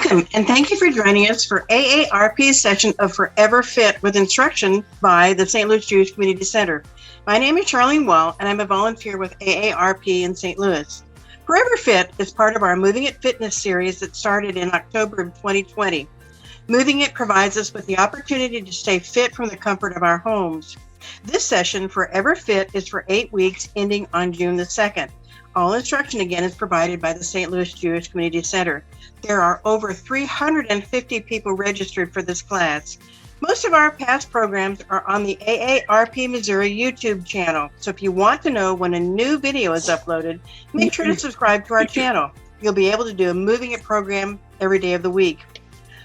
Welcome, and thank you for joining us for AARP's session of Forever Fit with instruction by the St. Louis Jewish Community Center. My name is Charlene Wall, and I'm a volunteer with AARP in St. Louis. Forever Fit is part of our Moving It Fitness series that started in October of 2020. Moving It provides us with the opportunity to stay fit from the comfort of our homes. This session, Forever Fit, is for 8 weeks ending on June the 2nd. All instruction again is provided by the St. Louis Jewish Community Center. There are over 350 people registered for this class. Most of our past programs are on the AARP Missouri YouTube channel. So if you want to know when a new video is uploaded, make sure to subscribe to our channel. You'll be able to do a Moving It program every day of the week.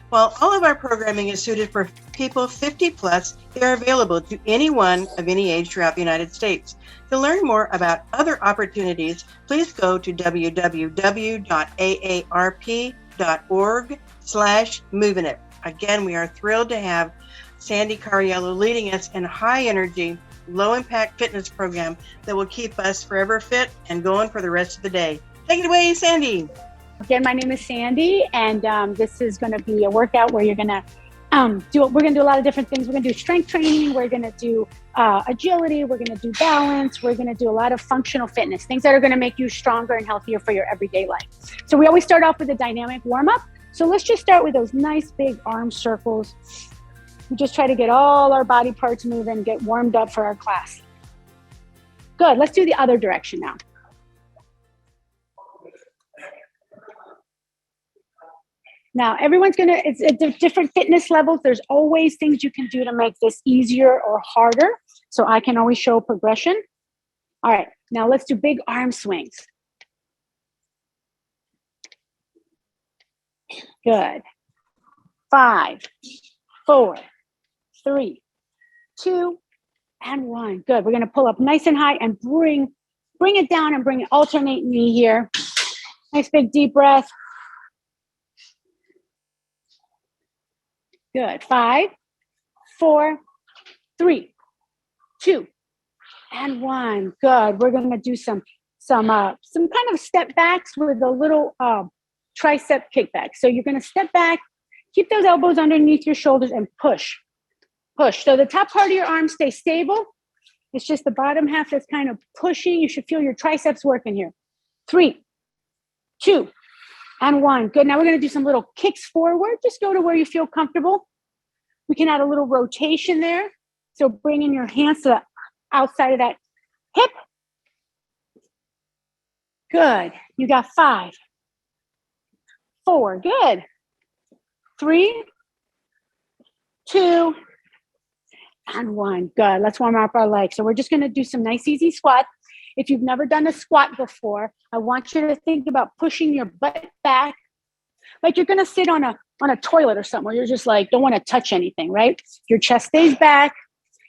While all of our programming is suited for people 50 plus, they are available to anyone of any age throughout the United States. To learn more about other opportunities, please go to www.aarp.org/movingit. Again, we are thrilled to have Sandy Cariello leading us in a high energy, low impact fitness program that will keep us forever fit and going for the rest of the day. Take it away, Sandy. Again, my name is Sandy, and this is going to be a workout where you're going to we're going to do a lot of different things. We're going to do strength training. We're going to do agility. We're going to do balance. We're going to do a lot of functional fitness, things that are going to make you stronger and healthier for your everyday life. So we always start off with a dynamic warm-up. So let's just start with those nice big arm circles. We just try to get all our body parts moving, get warmed up for our class. Good. Let's do the other direction now. Now, everyone's it's at different fitness levels. There's always things you can do to make this easier or harder. So I can always show progression. All right, now let's do big arm swings. Good. 5, 4, 3, 2, and 1. Good. We're going to pull up nice and high and bring it down and bring it, alternate knee here. Nice big deep breath. Good. 5, 4, 3, 2, and 1. Good. We're going to do some kind of step backs with a little tricep kickback. So you're going to step back, keep those elbows underneath your shoulders, and push. Push. So the top part of your arm stays stable. It's just the bottom half that's kind of pushing. You should feel your triceps working here. 3, 2, and 1. Good. Now we're going to do some little kicks forward. Just go to where you feel comfortable. We can add a little rotation there. So bringing your hands to the outside of that hip. Good. You got 5, 4. Good. 3, 2, and 1. Good. Let's warm up our legs. So we're just going to do some nice, easy squats. If you've never done a squat before, I want you to think about pushing your butt back like you're going to sit on a toilet or something where you're just like, don't want to touch anything, right? Your chest stays back,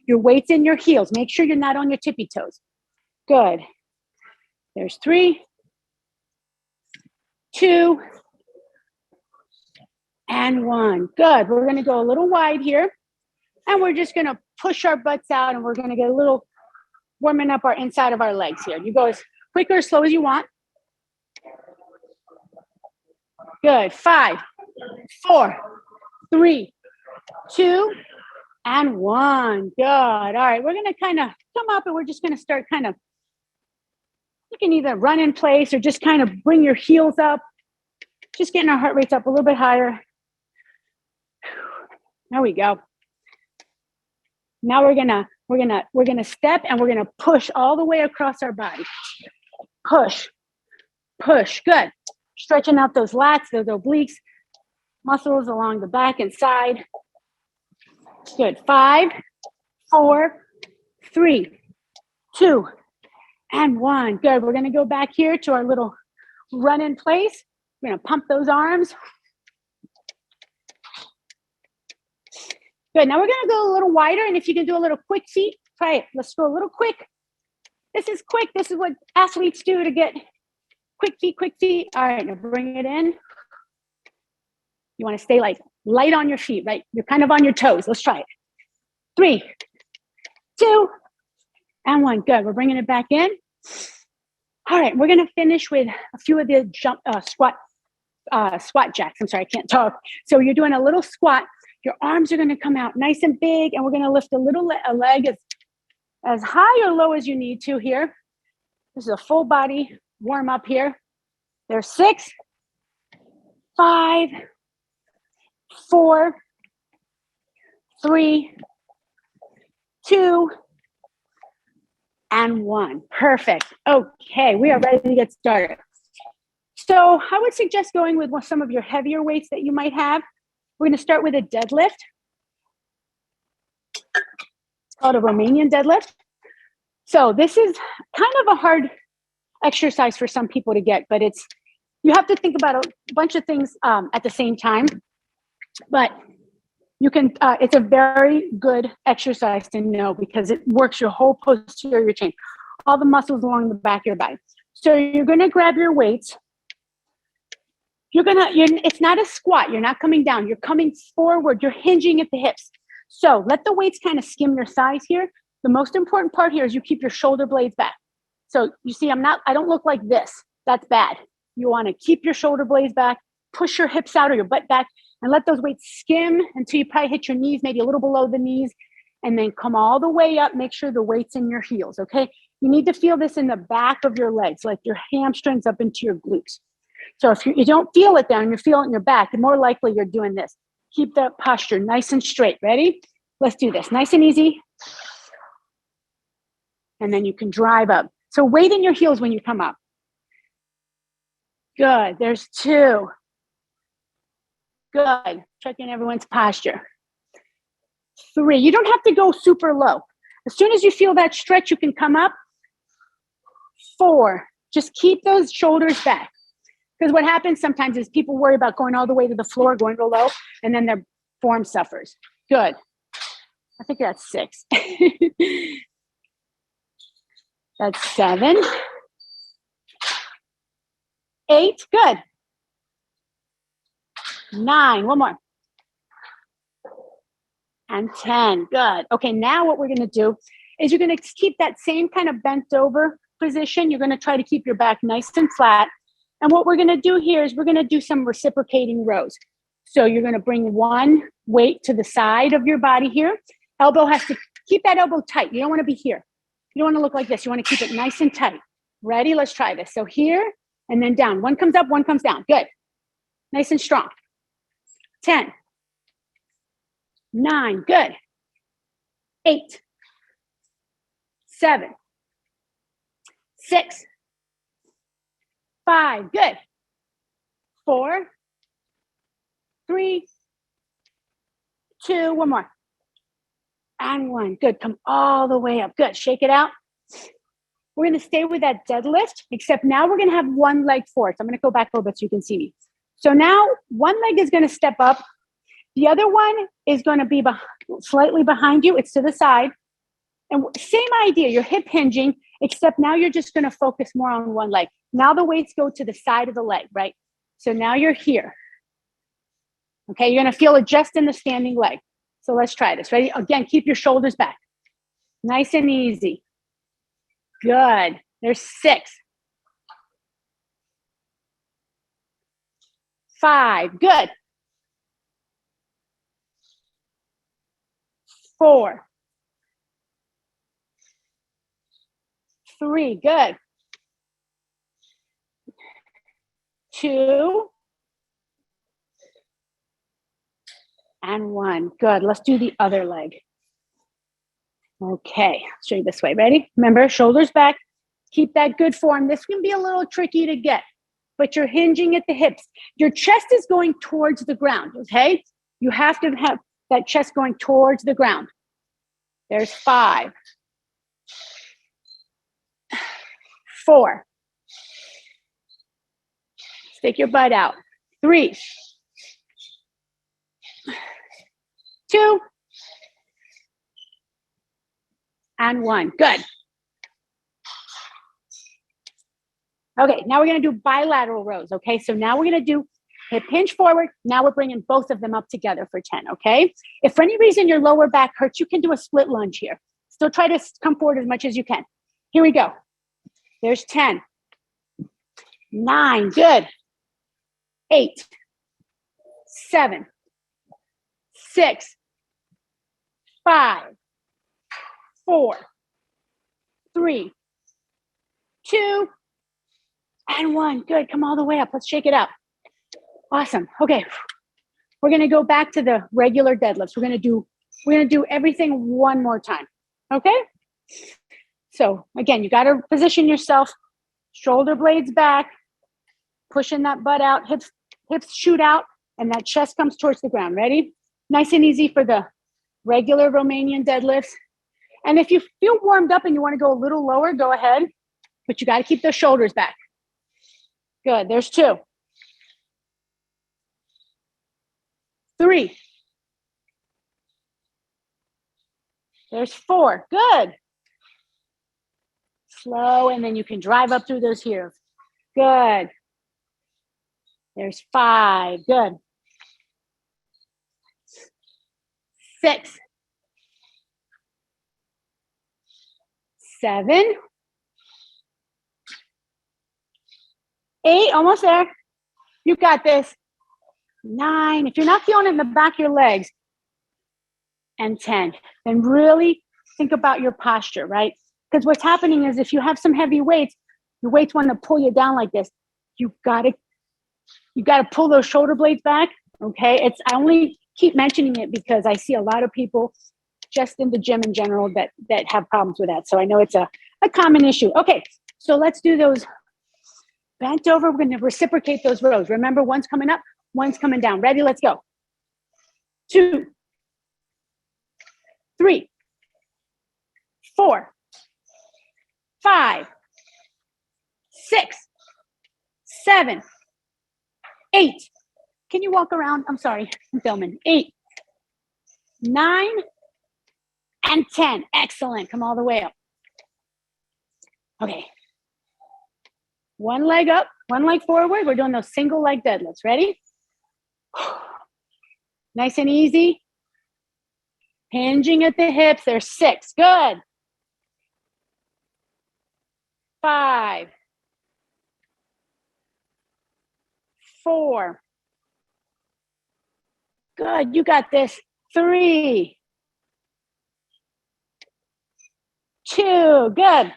your weight's in your heels. Make sure you're not on your tippy toes. Good. There's 3, 2, and 1. Good. We're going to go a little wide here, and we're just going to push our butts out, and we're going to get a little warming up our inside of our legs here. You go as quick or as slow as you want. Good. 5, 4, 3, 2, and 1. Good. All right. We're going to kind of come up, and we're just going to start kind of, you can either run in place or just kind of bring your heels up, just getting our heart rates up a little bit higher. There we go. Now we're gonna step, and we're gonna push all the way across our body. Push, push. Good. Stretching out those lats, those obliques, muscles along the back and side. Good. 5, 4, 3, 2, and 1. Good. We're gonna go back here to our little run in place. We're gonna pump those arms. Good. Now we're going to go a little wider, and if you can do a little quick feet, try it. Let's go a little quick. This is quick. This is what athletes do to get quick feet, quick feet. All right, now bring it in. You want to stay like light on your feet, right? You're kind of on your toes. Let's try it. 3, 2, and 1. Good. We're bringing it back in. All right, we're going to finish with a few of the squat squat jacks. I'm sorry, I can't talk. So you're doing a little squat. Your arms are going to come out nice and big, and we're going to lift a leg as high or low as you need to here. This is a full body warm up here. There's 6, 5, 4, 3, 2, and 1. Perfect. Okay, we are ready to get started. So I would suggest going with some of your heavier weights that you might have. We're going to start with a deadlift. It's called a Romanian deadlift. So this is kind of a hard exercise for some people to get, but you have to think about a bunch of things at the same time. But you can, it's a very good exercise to know because it works your whole posterior chain, all the muscles along the back of your body. So you're going to grab your weights. It's not a squat. You're not coming down. You're coming forward. You're hinging at the hips. So let the weights kind of skim your thighs here. The most important part here is you keep your shoulder blades back. So you see, I don't look like this. That's bad. You want to keep your shoulder blades back, push your hips out or your butt back, and let those weights skim until you probably hit your knees, maybe a little below the knees, and then come all the way up. Make sure the weight's in your heels, okay? You need to feel this in the back of your legs, like your hamstrings up into your glutes. So if you don't feel it down, you feel it in your back, the more likely you're doing this. Keep that posture nice and straight. Ready? Let's do this. Nice and easy. And then you can drive up. So weight in your heels when you come up. Good. There's 2. Good. Checking everyone's posture. 3. You don't have to go super low. As soon as you feel that stretch, you can come up. 4. Just keep those shoulders back. Because what happens sometimes is people worry about going all the way to the floor, going real low, and then their form suffers. Good. I think that's 6. That's 7. 8. Good. 9. One more. And 10. Good. Okay, now what we're going to do is you're going to keep that same kind of bent over position. You're going to try to keep your back nice and flat. And what we're going to do here is we're going to do some reciprocating rows. So you're going to bring one weight to the side of your body here. Elbow has to keep that elbow tight. You don't want to be here. You don't want to look like this. You want to keep it nice and tight. Ready? Let's try this. So here and then down. One comes up, one comes down. Good. Nice and strong. 10. 9. Good. 8. 7. 6. 5. Good. 4. 3. 2. One more. And 1. Good. Come all the way up. Good. Shake it out. We're going to stay with that deadlift, except now we're going to have one leg forward. So I'm going to go back a little bit so you can see me. So now one leg is going to step up. The other one is going to be slightly behind you. It's to the side. And same idea. You're hip hinging, except now you're just going to focus more on one leg. Now the weights go to the side of the leg, right? So now you're here. Okay, you're going to feel it just in the standing leg. So let's try this. Ready? Again, keep your shoulders back. Nice and easy. Good. There's 6. 5. Good. 4. 3. Good. 2. And 1. Good. Let's do the other leg. Okay. I'll show you this way. Ready? Remember, shoulders back. Keep that good form. This can be a little tricky to get, but you're hinging at the hips. Your chest is going towards the ground, okay? You have to have that chest going towards the ground. There's 5. 4. Stick your butt out. 3. 2. And 1. Good. Okay, now we're going to do bilateral rows, okay? So now we're going to do hip hinge forward. Now we're bringing both of them up together for 10, okay? If for any reason your lower back hurts, you can do a split lunge here. Still try to come forward as much as you can. Here we go. There's 10. 9. Good. 8, 7, 6, 5, 4, 3, 2, and 1. Good. Come all the way up. Let's shake it up. Awesome. Okay. We're going to go back to the regular deadlifts. We're going to do everything one more time. Okay? So again, you got to position yourself, shoulder blades back, pushing that butt out, hips shoot out, and that chest comes towards the ground. Ready? Nice and easy for the regular Romanian deadlifts. And if you feel warmed up and you want to go a little lower, go ahead, but you got to keep those shoulders back. Good. There's 2. 3. There's 4. Good. Slow, and then you can drive up through those heels. Good. There's 5. Good. 6. 7. 8. Almost there. You got this. 9. If you're not feeling it in the back of your legs. And 10. Then really think about your posture, right? Because what's happening is if you have some heavy weights, your weights want to pull you down like this. You gotta pull those shoulder blades back. Okay. I only keep mentioning it because I see a lot of people just in the gym in general that have problems with that. So I know it's a common issue. Okay. So let's do those bent over. We're going to reciprocate those rows. Remember, one's coming up, one's coming down. Ready? Let's go. 2, 3, 4, 5, 6, 7, 8. Can you walk around? I'm sorry, I'm filming. 8, 9, and 10. Excellent. Come all the way up. Okay. One leg up, one leg forward. We're doing those single leg deadlifts. Ready? Nice and easy. Hinging at the hips. There's 6. Good. 5, 4. Good. You got this. 3, 2. Good.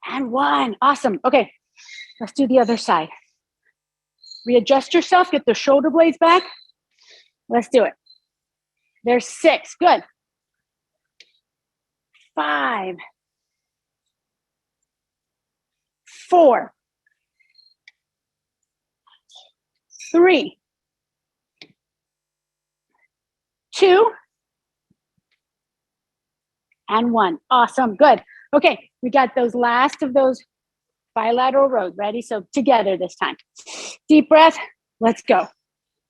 And 1. Awesome. Okay. Let's do the other side. Readjust yourself. Get the shoulder blades back. Let's do it. There's 6. Good. 5, 4, 3, 2, and 1. Awesome. Good. Okay. We got those last of those bilateral rows. Ready? So together this time. Deep breath. Let's go.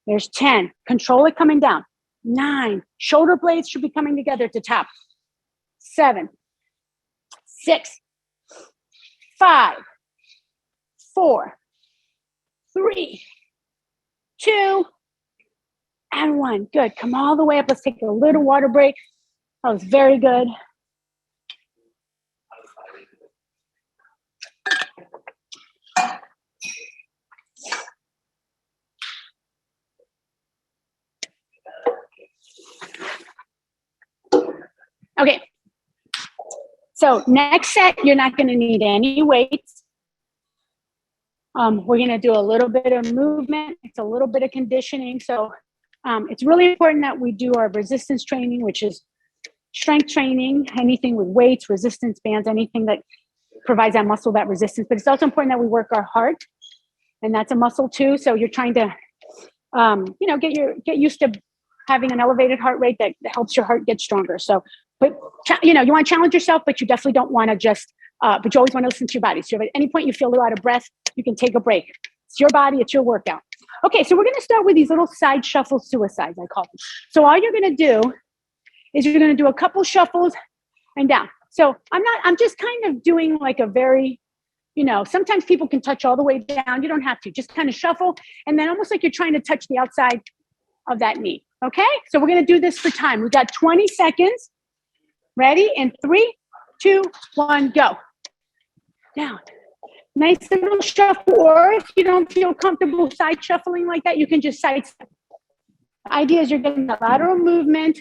There's 10. Control it coming down. 9. Shoulder blades should be coming together to top. 7, 6, 5, 4, 3, 2, and 1. Good. Come all the way up. Let's take a little water break. That was very good. Okay. So next set, you're not going to need any weights. We're going to do a little bit of movement. It's a little bit of conditioning. So it's really important that we do our resistance training, which is strength training, anything with weights, resistance bands, anything that provides that muscle, that resistance. But it's also important that we work our heart, and that's a muscle too. So you're trying to, get used to having an elevated heart rate that helps your heart get stronger. So, but you want to challenge yourself, but you definitely don't want to just, but you always want to listen to your body. So if at any point you feel a little out of breath, you can take a break. It's your body, it's your workout. Okay, so we're going to start with these little side shuffle suicides, I call them. So all you're going to do is you're going to do a couple shuffles and down. So I'm just kind of doing like a very, sometimes people can touch all the way down. You don't have to, just kind of shuffle. And then almost like you're trying to touch the outside of that knee. Okay, so we're going to do this for time. We've got 20 seconds. Ready? In 3, 2, 1, go. Down, Nice little shuffle, or if you don't feel comfortable side shuffling like that, you can just side step. The idea is you're getting the lateral movement,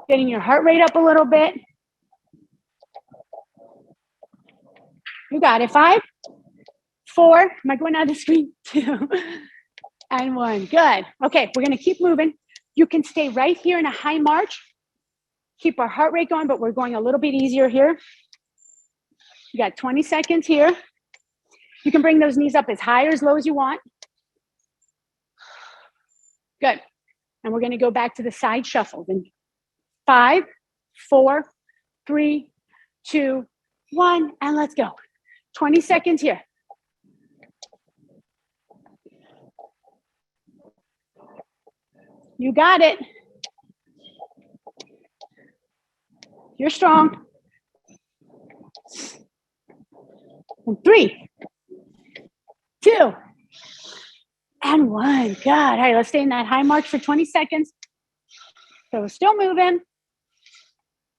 getting your heart rate up a little bit. You got it. 5, 4, am I going out of the screen? 2, and 1. Good. Okay, we're going to keep moving. You can stay right here in a high march. Keep our heart rate going, but we're going a little bit easier here. You got 20 seconds here. You can bring those knees up as high or as low as you want. Good. And we're going to go back to the side shuffle. Then 5, 4, 3, 2, 1, and let's go. 20 seconds here. You got it. You're strong. And 3, 2, and 1. Good. All right, let's stay in that high march for 20 seconds. So we're still moving,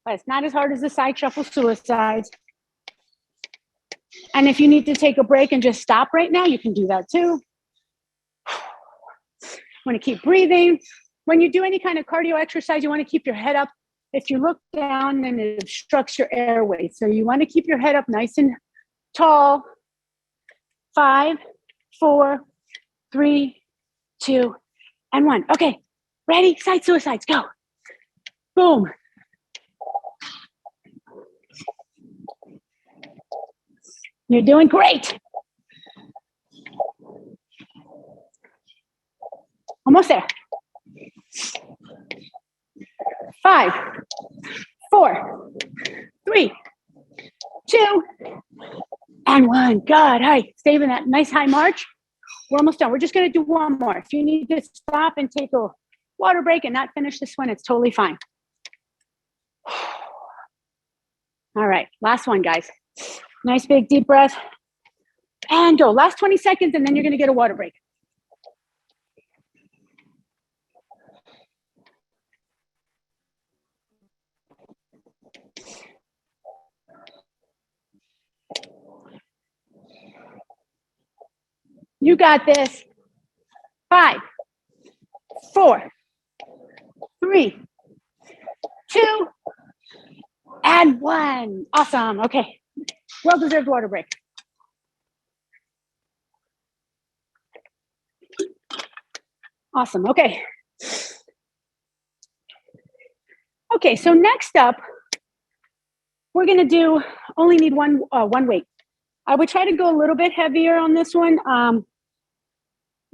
but it's not as hard as the side shuffle suicides. And if you need to take a break and just stop right now, you can do that too. Want to keep breathing. When you do any kind of cardio exercise, you want to keep your head up. If you look down, then it obstructs your airway. So you want to keep your head up nice and tall. 5, 4, 3, 2, and 1. Okay, ready? Side suicides, go. Boom. You're doing great. Almost there. 5, 4, 3, 2, and 1. Good. All right, stay in that nice high march. We're almost done. We're just going to do one more. If you need to stop and take a water break and not finish this one, it's totally fine. All right, last one, guys. Nice big deep breath. And go. Last 20 seconds, and then you're going to get a water break. You got this. 5, 4, 3, 2, and 1. Awesome. Okay. Well-deserved water break. Awesome. Okay. Okay, so next up, we're going to do, only need one weight. I would try to go a little bit heavier on this one.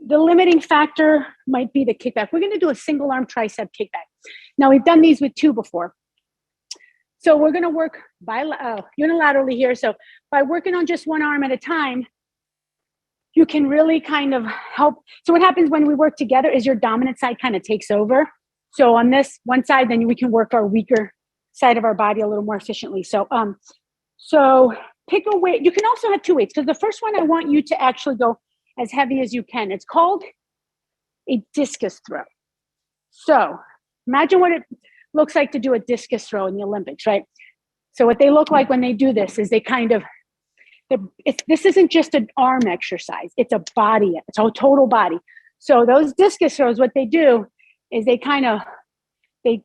The limiting factor might be the kickback. We're going to do a single arm tricep kickback. Now, we've done these with 2 before. So we're going to work unilaterally here. So by working on just one arm at a time, you can really kind of help. So what happens when we work together is your dominant side kind of takes over. So on this one side, then we can work our weaker side of our body a little more efficiently. So, so pick a weight. You can also have 2 weights, because the first one I want you to actually go as heavy as you can. It's called a discus throw. So imagine what it looks like to do a discus throw in the Olympics, right? So what they look like when they do this is they kind of, this isn't just an arm exercise. It's a body, it's a total body. So those discus throws, what they do is they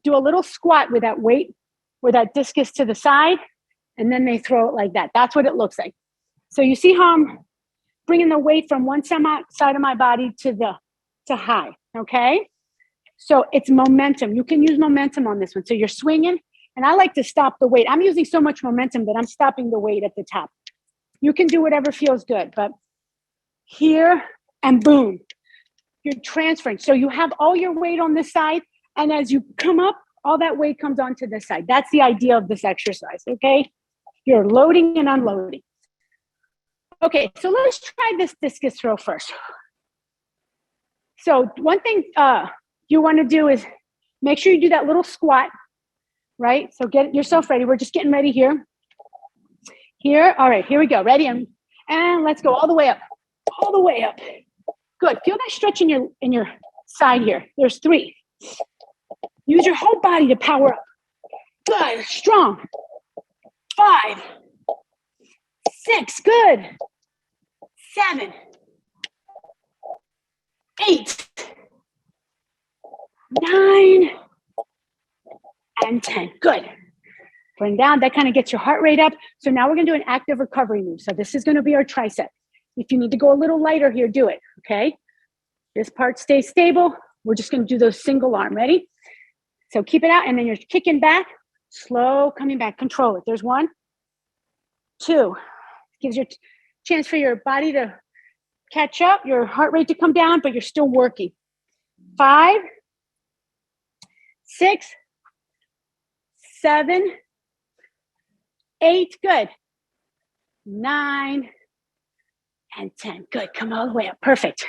do a little squat with that weight, with that discus to the side, and then they throw it like that. That's what it looks like. So you see how I'm bringing the weight from one side of my body to high, okay? So it's momentum. You can use momentum on this one. So you're swinging, and I like to stop the weight. I'm using so much momentum that I'm stopping the weight at the top. You can do whatever feels good, but here and boom, you're transferring. So you have all your weight on this side, and as you come up, all that weight comes onto this side. That's the idea of this exercise, okay? You're loading and unloading. Okay, so let's try this discus throw first. So one thing you want to do is make sure you do that little squat, right? So get yourself ready. We're just getting ready here. Here, all right, here we go. Ready? And let's go all the way up. All the way up. Good. Feel that stretch in your side here. There's 3. Use your whole body to power up. Good. Strong. 5, 6, good. 7, 8, 9, and 10. Good. Bring down. That kind of gets your heart rate up. So now we're going to do an active recovery move. So this is going to be our tricep. If you need to go a little lighter here, do it. Okay. This part stays stable. We're just going to do those single arm. Ready? So keep it out, and then you're kicking back. Slow coming back. Control it. There's 1, 2. Gives you a chance for your body to catch up, your heart rate to come down, but you're still working. 5, 6, 7, 8, good. 9, and 10, good. Come all the way up, perfect.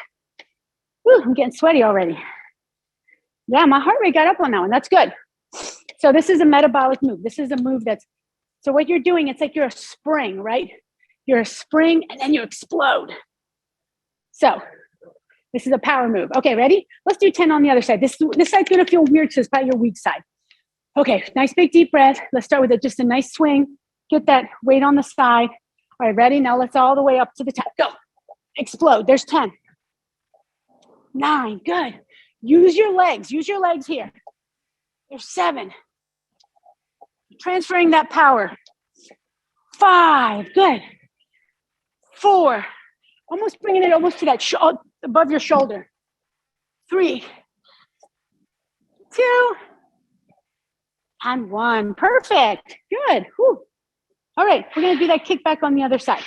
Woo, I'm getting sweaty already. Yeah, my heart rate got up on that one. That's good. So this is a metabolic move. This is a move so what you're doing, it's like you're a spring, right? You're a spring and then you explode. So this is a power move. Okay, ready? Let's do 10 on the other side. This side's gonna feel weird because it's probably your weak side. Okay, nice big deep breath. Let's start with just a nice swing. Get that weight on the side. All right, ready? Now let's all the way up to the top. Go. Explode. There's 10. 9, good. Use your legs. Use your legs here. There's 7. Transferring that power. 5, good. 4, almost bringing it almost to that above your shoulder. 3, 2, and 1. Perfect. Good. Whew. All right, we're going to do that kickback on the other side.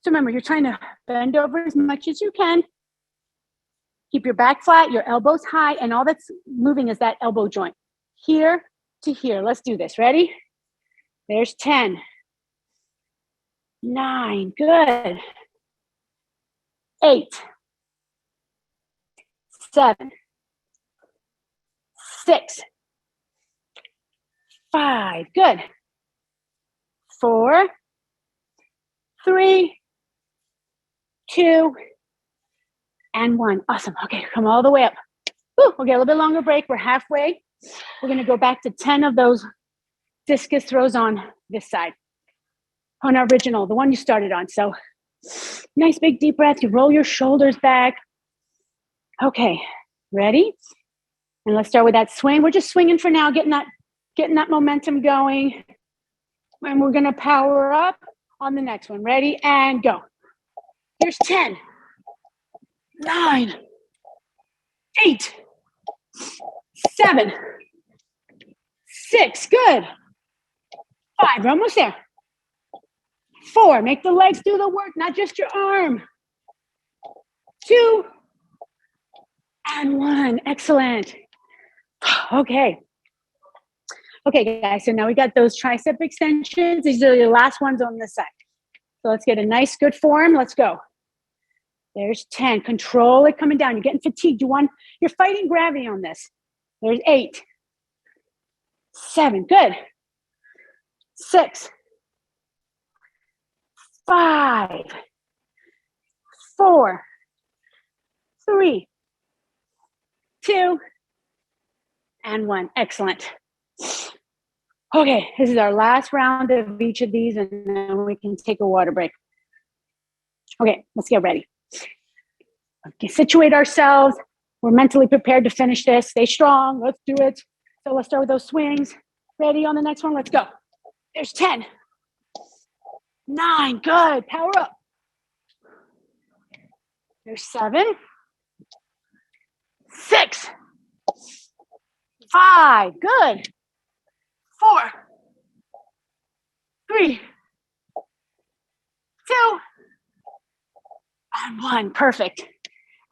So remember, you're trying to bend over as much as you can. Keep your back flat, your elbows high, and all that's moving is that elbow joint. Here to here. Let's do this. Ready? There's 10. 9, good. 8, 7, 6, 5, good. 4, 3, 2, and 1. Awesome. Okay, come all the way up. Woo, we'll get a little bit longer break. We're halfway. We're going to go back to 10 of those discus throws on this side. On our original, the one you started on. So nice big deep breath. You roll your shoulders back. Okay, ready? And let's start with that swing. We're just swinging for now, getting that momentum going. And we're going to power up on the next one. Ready? And go. Here's 10. 9, 8, 7, 6, good. 5, we're almost there. 4, make the legs do the work, not just your arm. 2, and 1, excellent. Okay, guys, so now we got those tricep extensions. These are the last ones on this side. So let's get a nice, good form. Let's go. There's 10. Control it coming down. You're getting fatigued. You're fighting gravity on this. There's 8. 7. Good. 6. 5. 4. 3. 2. And 1. Excellent. Okay, this is our last round of each of these, and then we can take a water break. Okay, let's get ready. Okay, situate ourselves. We're mentally prepared to finish this. Stay strong. Let's do it. So let's start with those swings. Ready on the next one? Let's go. There's 10. 9. Good. Power up. There's 7. 6. 5. Good. 4. 3. 2. And 1. Perfect.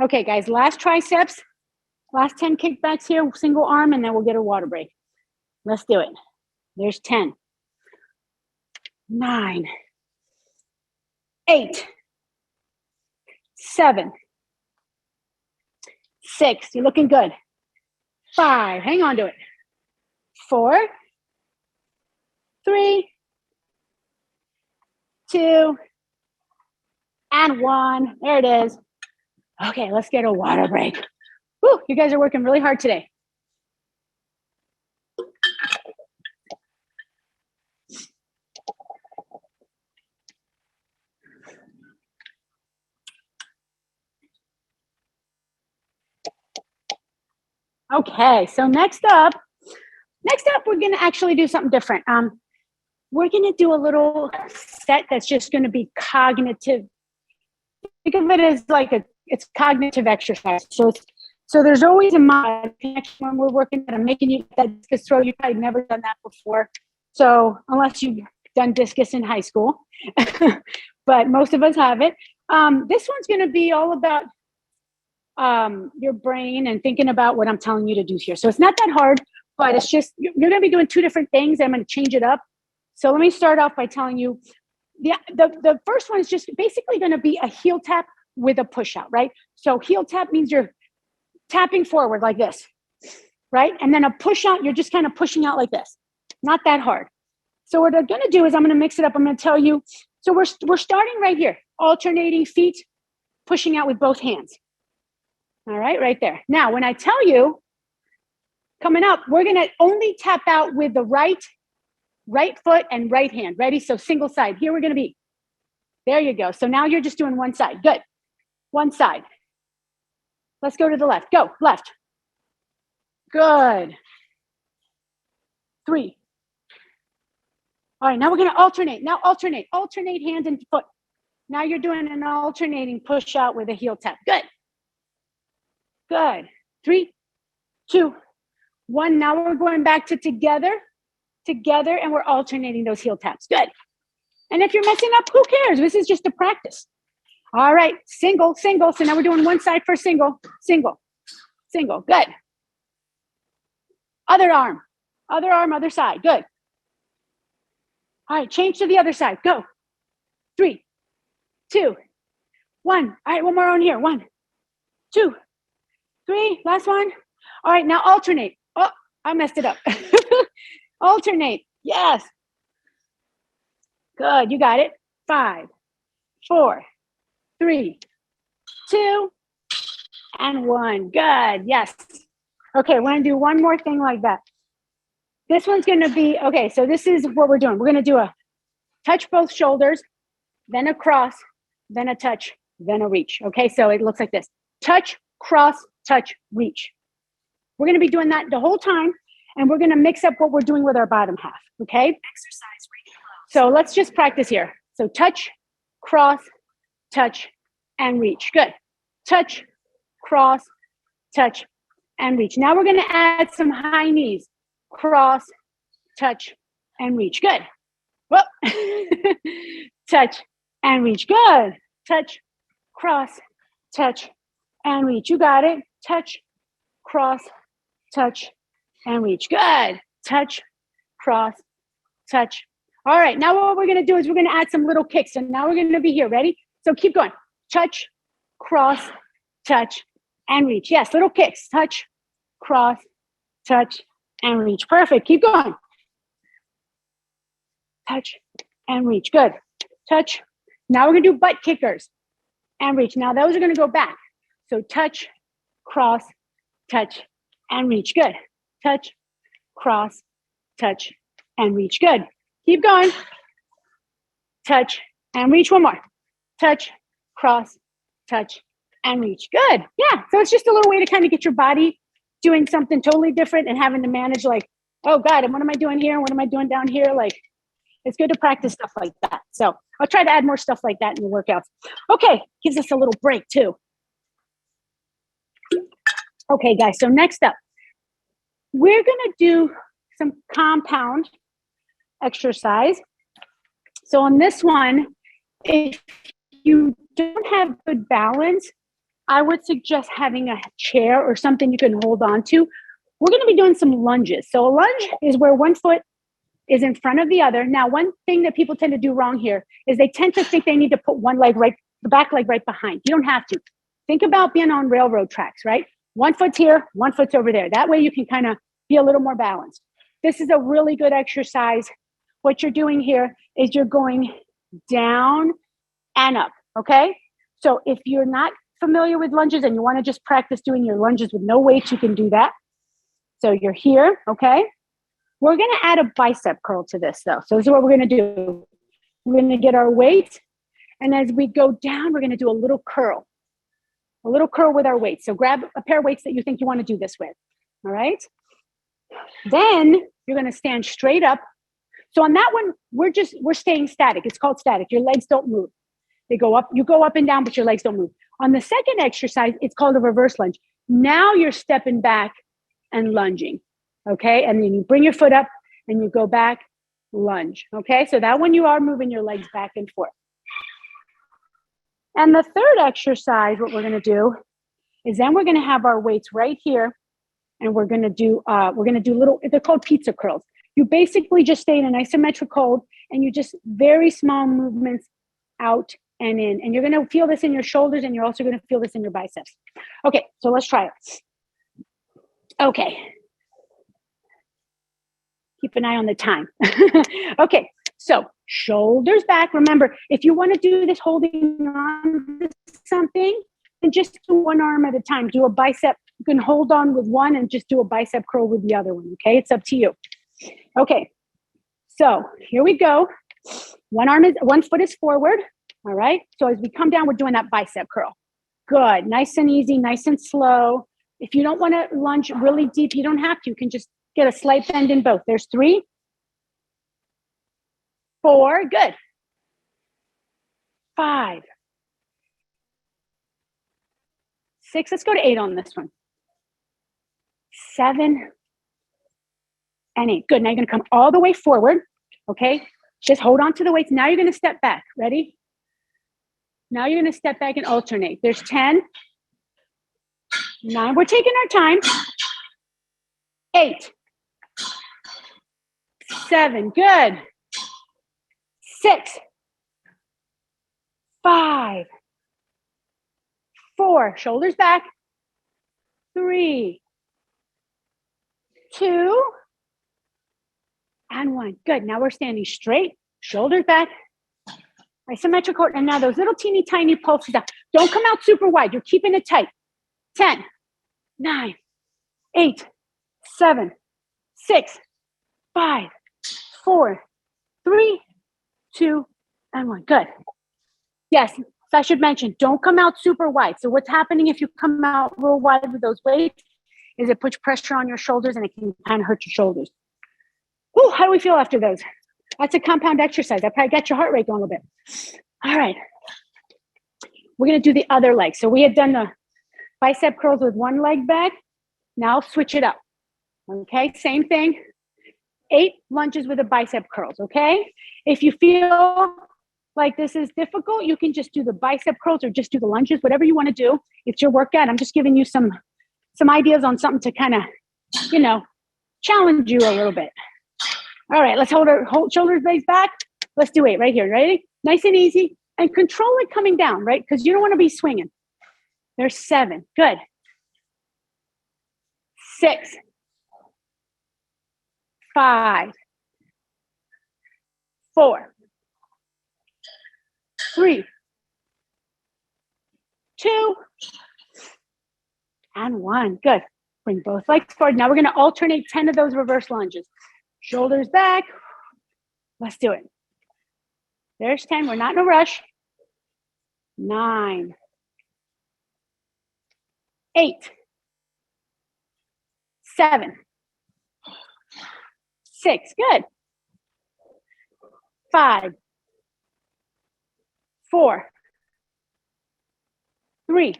Okay, guys, last triceps. Last 10 kickbacks here, single arm, and then we'll get a water break. Let's do it. There's 10. 9. 8. 7. 6. You're looking good. 5. Hang on to it. 4. 3. 2. And 1. There it is. Okay, let's get a water break. Whew, you guys are working really hard today. Okay, so next up, we're going to actually do something different. We're going to do a little set that's just going to be cognitive. Think of it as like it's cognitive exercise. So there's always a mind connection when we're working and I'm making you that discus throw. You've probably never done that before. So unless you've done discus in high school, but most of us have it. This one's going to be all about your brain and thinking about what I'm telling you to do here. So it's not that hard, but it's just, you're going to be doing two different things. I'm going to change it up. So let me start off by telling you, the first one is just basically going to be a heel tap with a push out, right? So heel tap means you're tapping forward like this, right? And then a push out, you're just kind of pushing out like this. Not that hard. So what I'm going to do is I'm going to mix it up. I'm going to tell you. So we're starting right here, alternating feet, pushing out with both hands. All right there. Now, when I tell you, coming up, we're going to only tap out with the right foot and right hand. Ready? So single side. Here we're going to be. There you go. So now you're just doing one side. Good. One side. Let's go to the left. Go. Left. Good. 3. All right. Now we're going to alternate. Now alternate. Alternate hand and foot. Now you're doing an alternating push out with a heel tap. Good. Good. 3, 2, 1. Now we're going back to together, and we're alternating those heel taps. Good. And if you're messing up, who cares? This is just a practice. All right. Single, single. So now we're doing one side for single, single, single. Good. Other arm, other side. Good. All right. Change to the other side. Go. 3, 2, 1. All right. One more on here. 1, 2, 3. Last one. All right. Now alternate. Oh, I messed it up. Alternate. Yes. Good. You got it. 5, 4, 3, 2, and 1. Good. Yes. Okay. We're going to do one more thing like that. This one's going to be, okay, so this is what we're doing. We're going to do a touch both shoulders, then a cross, then a touch, then a reach. Okay. So it looks like this. Touch, cross, touch, reach. We're going to be doing that the whole time. And we're going to mix up what we're doing with our bottom half. Okay. Exercise. So let's just practice here. So touch, cross, touch, and reach. Good. Touch, cross, touch, and reach. Now we're going to add some high knees. Cross, touch, and reach. Good. Whoop. Touch, and reach. Good. Touch, cross, touch, and reach. You got it. Touch, cross, touch, and reach. Good. Touch, cross, touch. All right. Now what we're going to do is we're going to add some little kicks. And now we're going to be here. Ready? So keep going. Touch, cross, touch, and reach. Yes. Little kicks. Touch, cross, touch, and reach. Perfect. Keep going. Touch and reach. Good. Touch. Now we're going to do butt kickers and reach. Now those are going to go back. So touch, cross, touch, and reach. Good. Touch, cross, touch, and reach. Good. Keep going. Touch and reach. One more. Touch, cross, touch, and reach. Good. Yeah. So it's just a little way to kind of get your body doing something totally different and having to manage like, oh God, and what am I doing here? What am I doing down here? Like, it's good to practice stuff like that. So I'll try to add more stuff like that in the workouts. Okay. Gives us a little break too. Okay, guys. So next up, we're going to do some compound exercise. So on this one, if you don't have good balance, I would suggest having a chair or something you can hold on to. We're going to be doing some lunges. So a lunge is where one foot is in front of the other. Now, one thing that people tend to do wrong here is they tend to think they need to put one leg right, the back leg right behind. You don't have to. Think about being on railroad tracks, right? One foot's here, one foot's over there. That way you can kind of be a little more balanced. This is a really good exercise. What you're doing here is you're going down and up, okay? So if you're not familiar with lunges and you want to just practice doing your lunges with no weights, you can do that. So you're here, okay? We're going to add a bicep curl to this though. So this is what we're going to do. We're going to get our weight. And as we go down, we're going to do a little curl with our weights. So grab a pair of weights that you think you want to do this with. All right. Then you're going to stand straight up. So on that one, we're staying static. It's called static. Your legs don't move. They go up, you go up and down, but your legs don't move. On the second exercise, it's called a reverse lunge. Now you're stepping back and lunging. Okay. And then you bring your foot up and you go back, lunge. Okay. So that one you are moving your legs back and forth. And the third exercise, what we're going to do is then we're going to have our weights right here. And we're going to do little, they're called pizza curls. You basically just stay in an isometric hold and you just very small movements out and in. And you're going to feel this in your shoulders and you're also going to feel this in your biceps. Okay, so let's try it. Okay. Keep an eye on the time. Okay, so shoulders back. Remember, if you want to do this holding on to something, then just do one arm at a time. Do a bicep. You can hold on with one and just do a bicep curl with the other one, okay? It's up to you. Okay, so here we go. One foot is forward, all right? So as we come down, we're doing that bicep curl. Good, nice and easy, nice and slow. If you don't want to lunge really deep, you don't have to. You can just get a slight bend in both. There's 3, 4, good. 5, 6, let's go to 8 on this one. 7 and 8. Good. Now you're going to come all the way forward. Okay. Just hold on to the weights. Now you're going to step back. Ready? Now you're going to step back and alternate. There's 10, 9. We're taking our time. 8, 7. Good. 6, 5, 4. Shoulders back. 3, 2, and 1. Good. Now we're standing straight, shoulders back, isometric hold. And now those little teeny tiny pulses out. Don't come out super wide. You're keeping it tight. 10, 9, 8, 7, 6, 5, 4, 3, 2, and 1. Good. Yes, so I should mention, don't come out super wide. So what's happening if you come out real wide with those weights is it puts pressure on your shoulders and it can kind of hurt your shoulders. Ooh, how do we feel after those? That's a compound exercise. That probably got your heart rate going a little bit. All right. We're going to do the other leg. So we had done the bicep curls with one leg back. Now switch it up. Okay, same thing. 8 lunges with the bicep curls, okay? If you feel like this is difficult, you can just do the bicep curls or just do the lunges, whatever you want to do. It's your workout. I'm just giving you some ideas on something to kind of, challenge you a little bit. All right, let's hold shoulders blades back. Let's do 8 right here. Ready? Nice and easy. And control it coming down, right? Because you don't want to be swinging. There's 7. Good. 6, 5, 4, 3, 2, and 1. Good. Bring both legs forward. Now we're going to alternate 10 of those reverse lunges. Shoulders back. Let's do it. There's 10. We're not in a rush. 9, 8, 7, 6. Good. 5, 4, 3,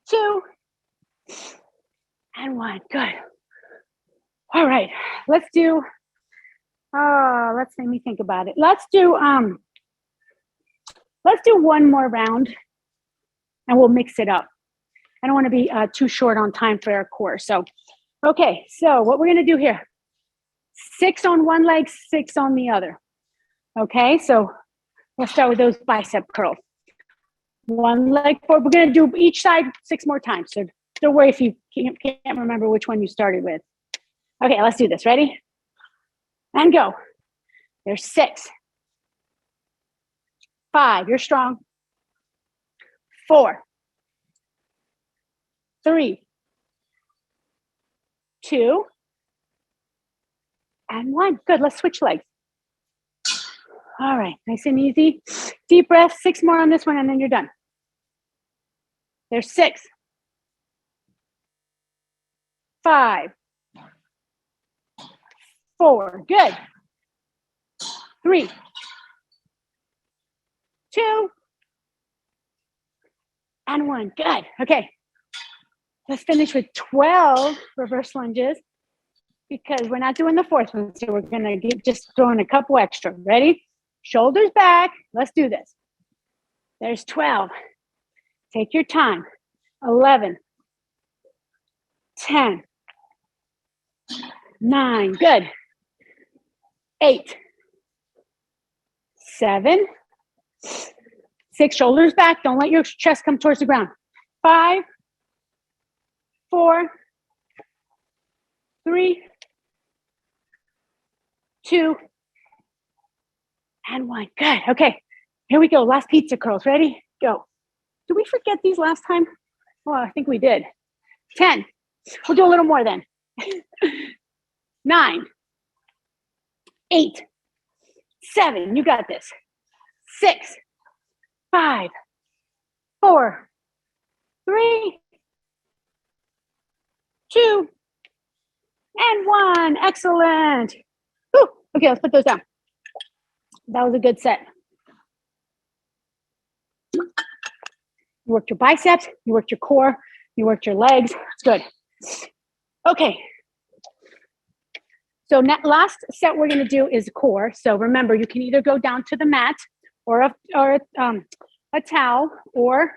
2, and 1. Good. All right. Let's do, let me think about it. Let's do one more round and we'll mix it up. I don't want to be too short on time for our course. So, okay. So what we're going to do here, 6 on one leg, 6 on the other. Okay. So we'll start with those bicep curls. One leg forward. We're going to do each side 6 more times. So don't worry if you can't remember which one you started with. Okay, let's do this. Ready? And go. There's 6. 5. You're strong. 4, 3, 2, and 1. Good. Let's switch legs. All right. Nice and easy. Deep breath. 6 more on this one, and then you're done. There's 6. 5, 4, good. 3, 2, and 1, good. Okay, let's finish with 12 reverse lunges because we're not doing the fourth one, so we're gonna just throwing a couple extra. Ready? Shoulders back, let's do this. There's 12. Take your time. 11, 10, 9, good. 8, 7, 6, shoulders back. Don't let your chest come towards the ground. 5, 4, 3, 2, and 1. Good. Okay, here we go. Last pizza curls. Ready? Go. Did we forget these last time? Oh, I think we did. 10. We'll do a little more then. 9, 8, 7. You got this. 6, 5, 4, 3, 2, and 1. Excellent. Whew. Okay, let's put those down. That was a good set. You worked your biceps, you worked your core, you worked your legs. It's good. Okay. So last set we're going to do is core. So remember, you can either go down to the mat or a towel, or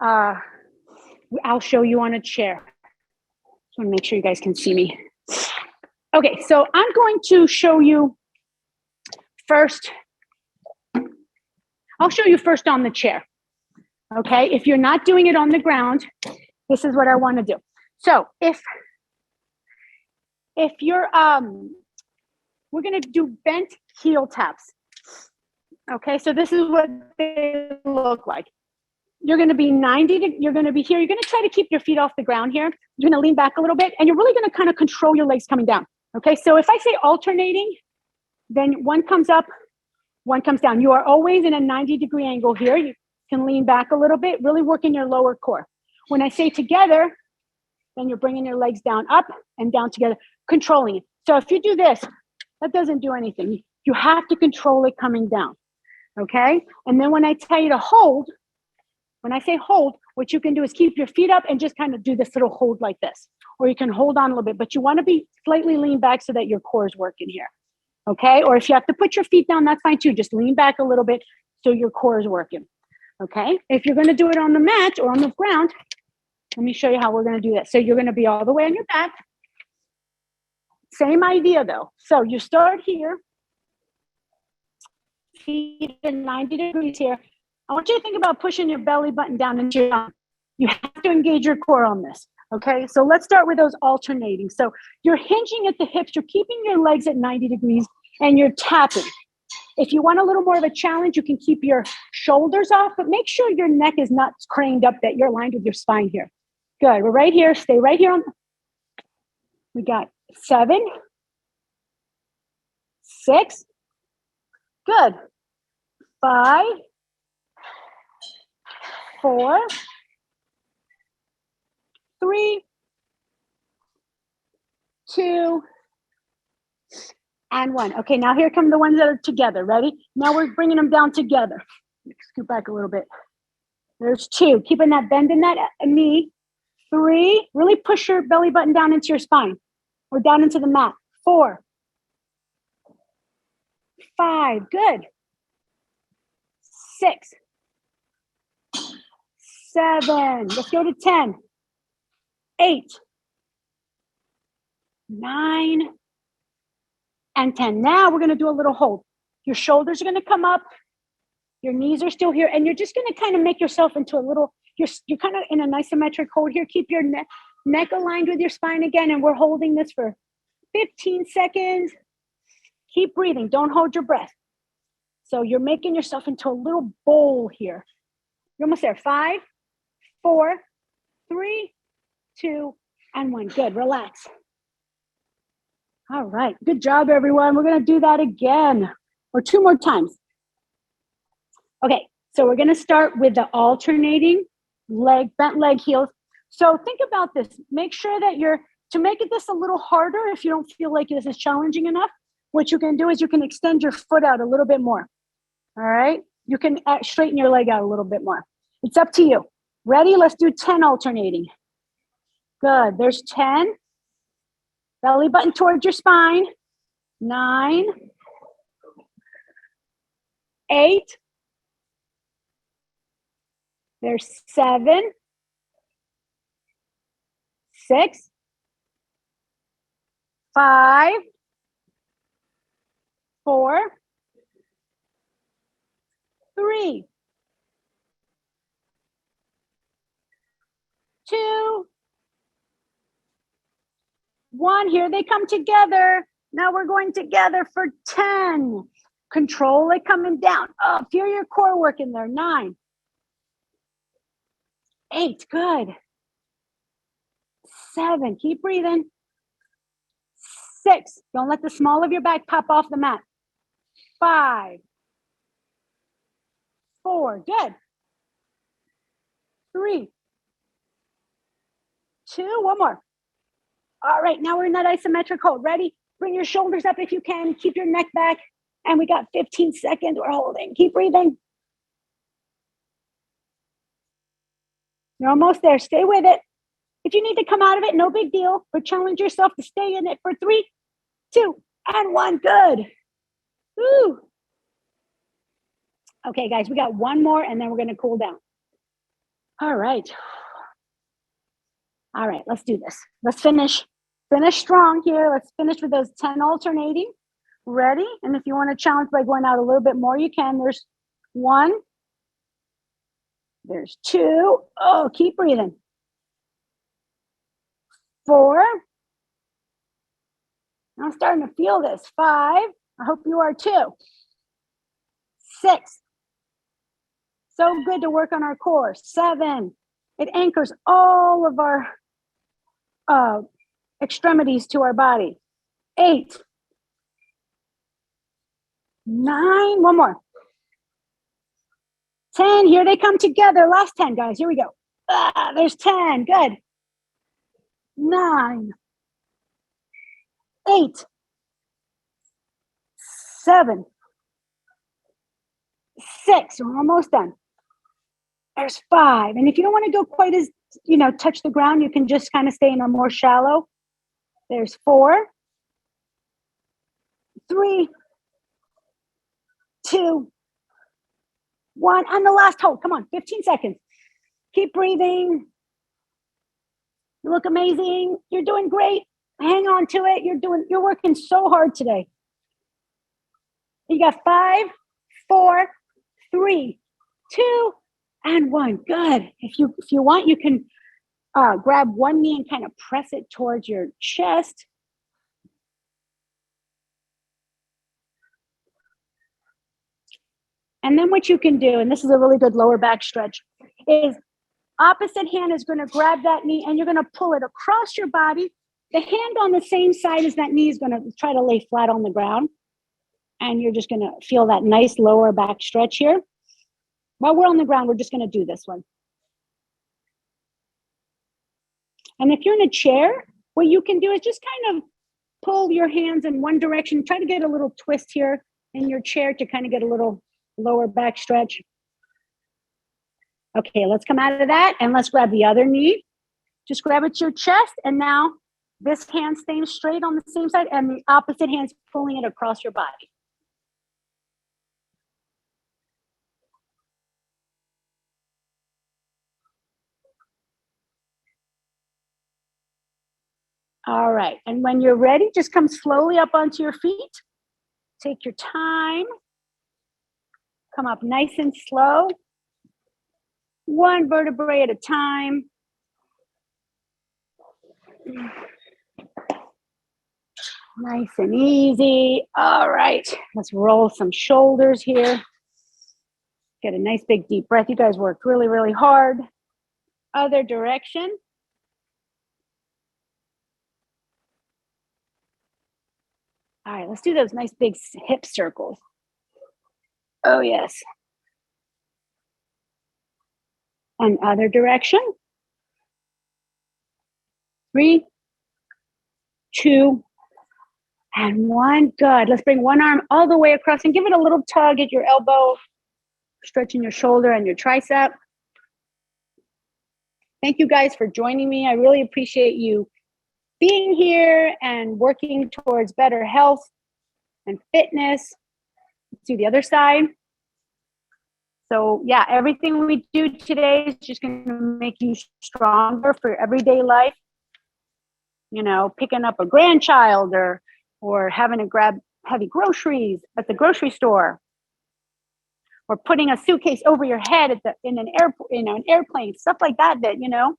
I'll show you on a chair. Just want to make sure you guys can see me. Okay, so I'm going to show you first. I'll show you first on the chair. Okay, if you're not doing it on the ground, this is what I want to do. So if you're, we're going to do bent heel taps. Okay, so this is what they look like. You're going to be 90, you're going to be here. You're going to try to keep your feet off the ground here. You're going to lean back a little bit, and you're really going to kind of control your legs coming down. Okay, so if I say alternating, then one comes up, one comes down. You are always in a 90-degree angle here. You can lean back a little bit, really working your lower core. When I say together, then you're bringing your legs down, up and down together, controlling it. So if you do this, that doesn't do anything. You have to control it coming down, okay? And then when I tell you to hold, when I say hold, what you can do is keep your feet up and just kind of do this little hold like this. Or you can hold on a little bit, but you want to be slightly lean back so that your core is working here, okay? Or if you have to put your feet down, that's fine too. Just lean back a little bit so your core is working, okay? If you're going to do it on the mat or on the ground, let me show you how we're going to do that. So you're going to be all the way on your back. Same idea though. So you start here, feet at 90 degrees here. I want you to think about pushing your belly button down into your tongue. You have to engage your core on this. Okay, so let's start with those alternating. So you're hinging at the hips, you're keeping your legs at 90 degrees, and you're tapping. If you want a little more of a challenge, you can keep your shoulders off, but make sure your neck is not craned up, that you're aligned with your spine here. Good, we're right here, stay right here. We got 7, 6, good, 5, 4, 3, 2, and 1. Okay, now here come the ones that are together. Ready? Now we're bringing them down together. Scoot back a little bit. There's 2. Keeping that bend in that knee. 3. Really push your belly button down into your spine or down into the mat. 4, 5. Good. 6, 7. Let's go to 10. 8, 9, and 10. Now we're going to do a little hold. Your shoulders are going to come up. Your knees are still here. And you're just going to kind of make yourself into a little, you're kind of in an isometric hold here. Keep your neck aligned with your spine again. And we're holding this for 15 seconds. Keep breathing. Don't hold your breath. So you're making yourself into a little bowl here. You're almost there. 5, 4, 3, 2, and 1. Good. Relax. All right. Good job, everyone. We're going to do that again or 2 more times. Okay. So we're going to start with the alternating bent leg heels. So think about this. Make sure that your to make this a little harder, if you don't feel like this is challenging enough, what you can do is you can extend your foot out a little bit more. All right? You can straighten your leg out a little bit more. It's up to you. Ready? Let's do 10 alternating. Good. There's 10. Belly button towards your spine. 9. 8. There's 7. 6. 5. 4. 3. 2. 1. Here they come together. Now we're going together for 10. Control it coming down. Oh, feel your core working there. 9. 8. Good. 7. Keep breathing. 6. Don't let the small of your back pop off the mat. 5. 4. Good. 3. 2. One more. All right, now we're in that isometric hold. Ready? Bring your shoulders up if you can. Keep your neck back. And we got 15 seconds. We're holding. Keep breathing. You're almost there. Stay with it. If you need to come out of it, no big deal. But challenge yourself to stay in it for 3, 2, and 1. Good. Woo. Okay, guys, we got one more, and then we're going to cool down. All right. All right, let's do this. Let's finish strong here. Let's finish with those 10 alternating. Ready? And if you want to challenge by going out a little bit more, you can. There's 1. There's 2. Oh, keep breathing. 4. I'm starting to feel this. 5. I hope you are too. 6. So good to work on our core. 7. It anchors all of our extremities to our body. 8. 9. One more. 10. Here they come together. Last 10, guys. Here we go. There's 10. Good. 9. 8. 7. 6. We're almost done. There's 5. And if you don't want to go quite as, touch the ground, you can just kind of stay in a more shallow. There's 4. 3. 2. 1. And the last hold. Come on, 15 seconds. Keep breathing. You look amazing. You're doing great. Hang on to it. You're working so hard today. You got 5, 4, 3, 2, and 1. Good. If you want, you can grab one knee and kind of press it towards your chest. And then what you can do, and this is a really good lower back stretch, is opposite hand is going to grab that knee and you're going to pull it across your body. The hand on the same side as that knee is going to try to lay flat on the ground. And you're just going to feel that nice lower back stretch here. While we're on the ground, we're just going to do this one. And if you're in a chair, what you can do is just kind of pull your hands in one direction. Try to get a little twist here in your chair to kind of get a little lower back stretch. Okay, let's come out of that and let's grab the other knee. Just grab it to your chest, and now this hand staying straight on the same side and the opposite hand's pulling it across your body. All right, and when you're ready, just come slowly up onto your feet. Take your time. Come up nice and slow. One vertebrae at a time. Nice and easy. All right, let's roll some shoulders here. Get a nice big deep breath. You guys worked really, really hard. Other direction. All right, let's do those nice big hip circles. Oh, yes. And other direction. 3, 2, and 1. Good. Let's bring one arm all the way across and give it a little tug at your elbow, stretching your shoulder and your tricep. Thank you guys for joining me. I really appreciate you being here and working towards better health and fitness. Let's do the other side. So yeah, everything we do today is just going to make you stronger for everyday life. You know, picking up a grandchild or having to grab heavy groceries at the grocery store, or putting a suitcase over your head in an airplane, stuff like that you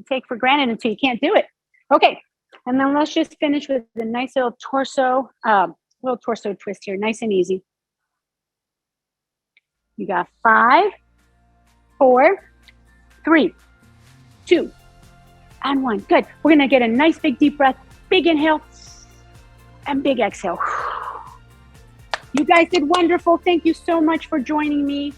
take for granted until you can't do it. Okay, and then let's just finish with a nice little torso twist here, nice and easy. You got 5, 4, 3, 2, and 1. Good. We're gonna get a nice big deep breath, big inhale, and big exhale. You guys did wonderful. Thank you so much for joining me.